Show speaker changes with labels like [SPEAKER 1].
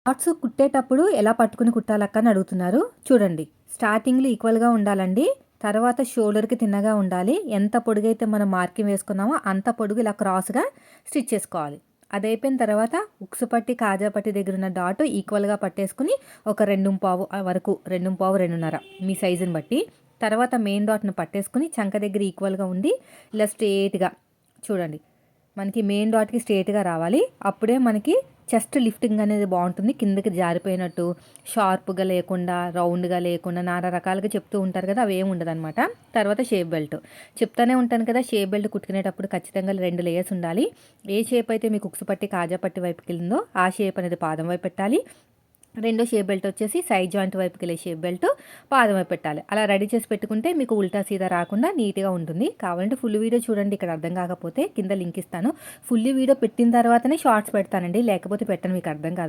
[SPEAKER 1] Dots కుట్టేటప్పుడు ఎలా పట్టుకుని కుట్టాలక్క అని అడుగుతున్నారు. చూడండి, స్టార్టింగ్‌లో ఈక్వల్‌గా ఉండాలండి. తర్వాత షోల్డర్‌కి తిన్నగా ఉండాలి. ఎంత పొడుగైతే మనం మార్కింగ్ వేసుకున్నామో అంత పొడుగు ఇలా క్రాస్‌గా స్టిచ్ చేసుకోవాలి. అదయిపోయిన తర్వాత ఉక్సు పట్టి, కాజా పట్టి దగ్గరున్న డాట్ ఈక్వల్‌గా పట్టేసుకొని ఒక 2:15 వరకు 2:15, 2:30 మీ సైజుని బట్టి. తర్వాత మెయిన్ డాట్‌ని పట్టేసుకొని చంక దగ్గర ఈక్వల్‌గా ఉండి ఇలా స్ట్రెయిట్‌గా చూడండి. మనకి మెయిన్ డాట్‌కి స్ట్రెయిట్‌గా రావాలి. అప్పుడే మనకి చెస్ట్ లిఫ్టింగ్ అనేది బాగుంటుంది. కిందకి జారిపోయినట్టు, షార్ప్‌గా లేకుండా, రౌండ్‌గా లేకుండా నానా రకాలుగా చెప్తూ ఉంటారు కదా! అవేమి ఉండదనమాట. తర్వాత షేప్ బెల్ట్. చెప్తానే ఉంటాను కదా! షేప్ బెల్ట్ కుట్టుకునేటప్పుడు ఖచ్చితంగా 2 లేయర్స్ ఉండాలి. ఏ షేప్ అయితే మీకు ఉక్సు పట్టి, కాజా పట్టి వైపుకెళ్ళిందో ఆ షేప్ అనేది పాదం వైపు పెట్టాలి. రెండో షేప్ బెల్ట్ వచ్చేసి సైడ్ జాయింట్ వైపుకెళ్ళే షేప్ బెల్ట్ పాదం వైపు పెట్టాలి. అలా రెడీ చేసి పెట్టుకుంటే మీకు ఉల్టా సీదా రాకుండా నీట్‌గా ఉంటుంది. కావాలంటే ఫుల్ వీడియో చూడండి. ఇక్కడ అర్థం కాకపోతే కింద లింక్ ఇస్తాను. ఫుల్ వీడియో పెట్టిన తర్వాతనే షార్ట్స్ పెడతానండి. లేకపోతే పెట్టను, మీకు అర్థం కాదు.